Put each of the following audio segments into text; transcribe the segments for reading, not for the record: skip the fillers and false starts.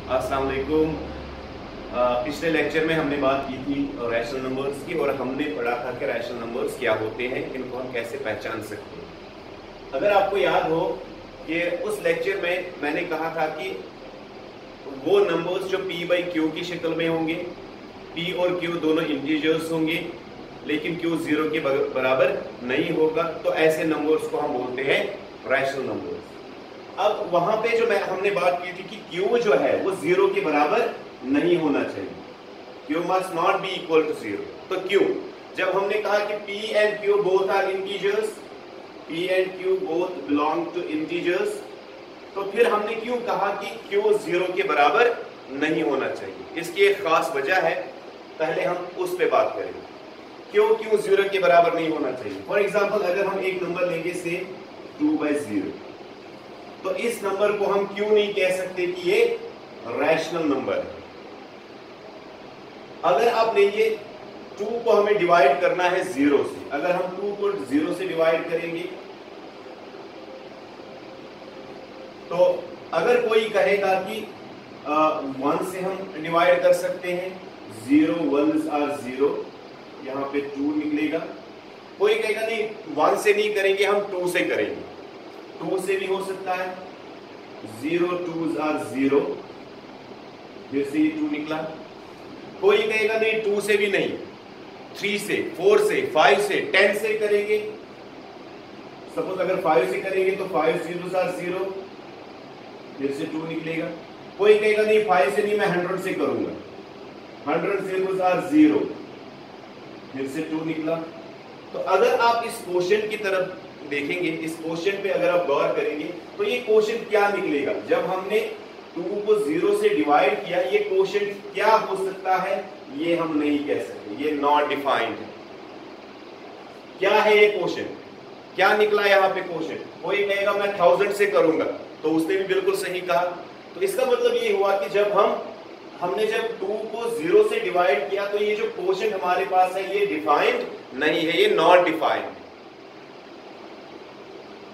अस्सलाम वालेकुम। पिछले लेक्चर में हमने बात की थी रैशनल नंबर्स की और हमने पढ़ा था कि रैशनल नंबर्स क्या होते हैं, इनको हम कैसे पहचान सकते हैं। अगर आपको याद हो कि उस लेक्चर में मैंने कहा था कि वो नंबर्स जो p बाई क्यू की शक्ल में होंगे, p और q दोनों इंटीजर्स होंगे लेकिन q 0 के बराबर नहीं होगा, तो ऐसे नंबर्स को हम बोलते हैं रैशनल नंबर्स। अब वहां पे जो हमने बात की थी कि q जो है वो 0 के बराबर नहीं होना चाहिए, q must not be equal to 0। तो q, जब हमने कहा कि p and q both are integers, p and q both belong to integers, तो फिर हमने क्यों कहा कि q 0 के बराबर नहीं होना चाहिए। इसकी एक खास वजह है, पहले हम उस पे बात करेंगे क्यों q 0 के बराबर नहीं होना चाहिए। फॉर एग्जाम्पल अगर हम एक नंबर लेंगे से 2/0, तो इस नंबर को हम क्यों नहीं कह सकते कि ये रैशनल नंबर है। अगर आप लेंगे 2 को हमें डिवाइड करना है 0 से, अगर हम 2 को 0 से डिवाइड करेंगे तो अगर कोई कहेगा कि 1 से हम डिवाइड कर सकते हैं, 0 1s आर 0, यहां पे 2 निकलेगा। कोई कहेगा नहीं 1 से नहीं करेंगे, हम 2 से करेंगे, 2 से भी हो सकता है, 0 2s आर 0, फिर से ये 2 निकला। कोई कहेगा नहीं 2 से भी नहीं, 3 से, 4 से, 5 से, 10 से करेंगे। सपोज अगर 5 से करेंगे तो 5 0s आर 0, फिर से 2 निकलेगा। कोई कहेगा नहीं 5 से नहीं, मैं 100 से करूंगा, 100 0s आर 0, फिर से 2 निकला। तो अगर आप इस क्वोशिएंट की तरफ देखेंगे, इस क्वोशिएंट पे अगर आप गौर करेंगे तो ये क्वोशिएंट क्या निकलेगा। जब हमने 2 को 0 से डिवाइड किया, ये क्वोशिएंट क्या हो सकता है ये हम नहीं कह सकते, ये नॉट डिफाइंड है। क्या है ये क्वोशिएंट, क्या निकला यहाँ पे क्वोशिएंट। कोई कहेगा मैं 1000 से करूंगा, तो उसने भी बिल्कुल सही कहा। तो इसका मतलब ये हुआ कि जब हमने जब 2 को 0 से डिवाइड किया तो ये जो क्वोशिएंट हमारे पास है ये डिफाइंड नहीं है, ये नॉट डिफाइंड।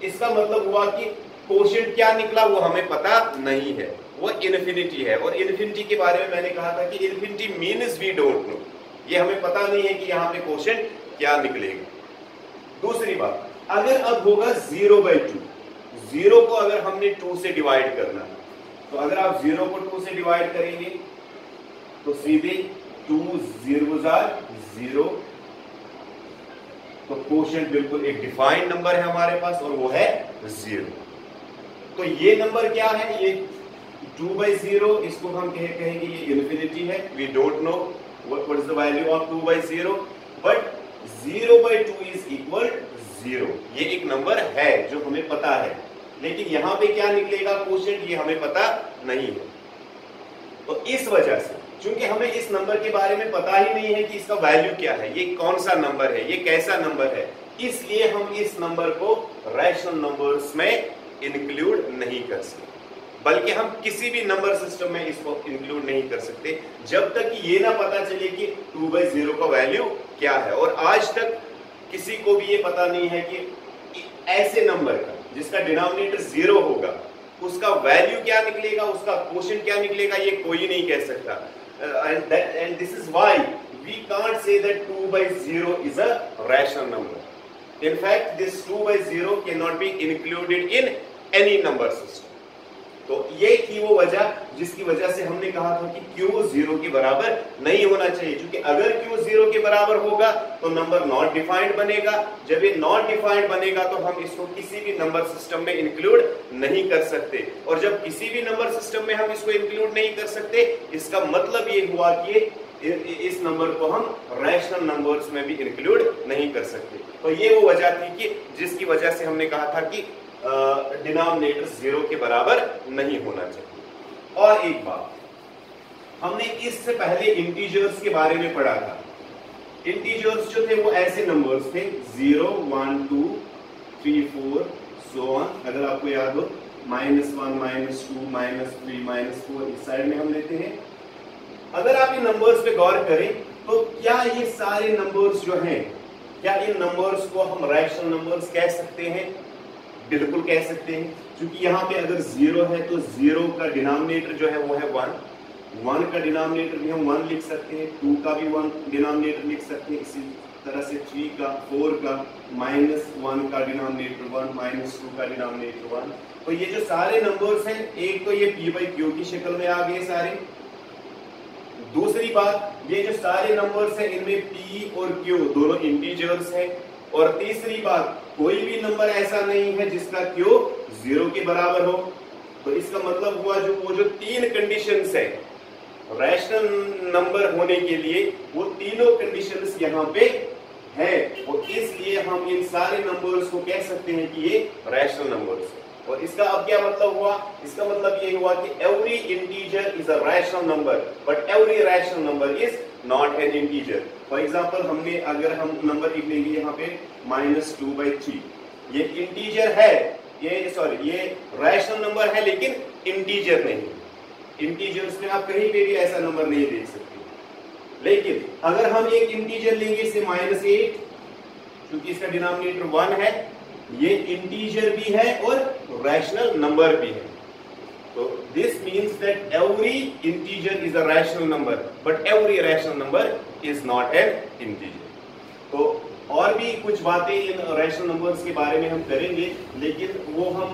इसका मतलब हुआ कि क्वोशिएंट क्या निकला वो हमें पता नहीं है, वो इन्फिनिटी है। और इन्फिनिटी के बारे में मैंने कहा था कि infinity means we don't know, ये हमें पता नहीं है कि यहाँ पे क्वोशिएंट क्या निकलेगा। दूसरी बात, अगर अब होगा 0/2, 0 को अगर हमने 2 से डिवाइड करना, तो अगर आप 0 को 2 से डिवाइड करेंगे तो सीधे 2 0s आर 0, तो क्वोशिएंट बिल्कुल एक डिफाइंड नंबर है हमारे पास और वो है 0। तो ये नंबर क्या है, ये 2/0, इसको हम कहेंगे ये इन्फिनिटी है। We don't know what is the value of 2/0, but 0/2 is equal 0। ये एक नंबर है जो हमें पता है, लेकिन यहां पे क्या निकलेगा क्वोशिएंट ये हमें पता नहीं है। तो इस वजह से, चूंकि हमें इस नंबर के बारे में पता ही नहीं है कि इसका वैल्यू क्या है, ये कौन सा नंबर है, ये कैसा नंबर है, इसलिए हम इस नंबर को रैशनल नंबर्स में इंक्लूड नहीं कर सकते। बल्कि हम किसी भी नंबर सिस्टम में इसको इंक्लूड नहीं कर सकते जब तक कि ये ना पता चले कि 2/0 का वैल्यू क्या है। और आज तक किसी को भी ये पता नहीं है कि ऐसे नंबर का जिसका डिनोमिनेटर 0 होगा उसका वैल्यू क्या निकलेगा, उसका क्वोशिएंट क्या निकलेगा, ये कोई नहीं कह सकता। and this is why we can't say that 2/0 is a rational number. In fact, this 2/0 cannot be included in any number system. तो ये थी वो वजह जिसकी वजह से हमने कहा था कि q 0 के बराबर नहीं होना चाहिए, क्योंकि अगर q 0 के बराबर होगा तो नंबर नॉट डिफाइंड बनेगा। जब ये नॉट डिफाइंड बनेगा तो हम इसको किसी भी नंबर सिस्टम में इंक्लूड नहीं कर सकते, और जब किसी भी नंबर सिस्टम में हम इसको इंक्लूड नहीं कर सकते, इसका मतलब ये हुआ कि इस नंबर को हम रैशनल नंबर्स में भी इंक्लूड नहीं कर सकते। तो ये वो वजह थी कि जिसकी वजह से हमने कहा था कि डिनोमिनेटर 0 के बराबर नहीं होना चाहिए। और एक बात, हमने इससे पहले इंटीजर्स के बारे में पढ़ा था। इंटीजर्स जो थे वो ऐसे नंबर्स थे 0 1 2 3 4 so on। अगर आपको याद हो -1 -2 -3 -4 इस साइड में हम लेते हैं। अगर आप इन नंबर्स पे गौर करें तो क्या ये सारे नंबर्स जो हैं, क्या इन नंबर्स को हम रैशनल नंबर्स कह सकते हैं? बिल्कुल कह सकते हैं, क्योंकि यहाँ पे अगर 0 है तो 0 का डिनोमिनेटर जो है वो है 1, 1 का डिनोमिनेटर भी हम 1 लिख सकते हैं, 2 का भी 1 डिनोमिनेटर लिख सकते हैं, इसी तरह से 3 का, 4 का, -1 का डिनोमिनेटर 1, -2 का डिनोमिनेटर 1। तो ये जो सारे नंबर्स हैं, एक तो ये p बाई क्यू की शक्ल में आ गए सारे, दूसरी बात ये जो सारे नंबर्स हैं इनमें p और q दोनों इंटीजर्स हैं, और तीसरी बात कोई भी नंबर ऐसा नहीं है जिसका q 0 के बराबर हो। तो इसका मतलब हुआ जो वो जो तीन कंडीशंस है रैशनल नंबर होने के लिए, वो तीनों कंडीशंस यहाँ पे है, और इसलिए हम इन सारे नंबर्स को कह सकते हैं कि ये रैशनल नंबर्स है। और इसका अब क्या मतलब हुआ? इसका मतलब ये हुआ कि every integer is a rational number but every rational number is not an integer. For example हमने अगर हम नंबर लिख लेंगे यहाँ पे -2/3, ये इंटीजर है, ये रैशनल नंबर है लेकिन इंटीजर नहीं। इंटीजर्स में आप कहीं पे भी ऐसा नंबर नहीं देख सकते। लेकिन अगर हम एक इंटीजर लेंगे इसे -8, क्योंकि इसका डिनोमिनेटर 1 है, ये इंटीजर भी है और रैशनल नंबर भी है। तो this means that every integer is a rational number but every rational number is not an integer. तो और भी कुछ बातें इन रैशनल नंबर्स के बारे में हम करेंगे, लेकिन वो हम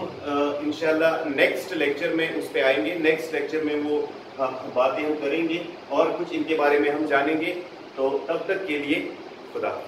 इंशाल्लाह नेक्स्ट लेक्चर में उस पर आएंगे। नेक्स्ट लेक्चर में वो बातें हम करेंगे और कुछ इनके बारे में हम जानेंगे। तो तब तक के लिए खुदा।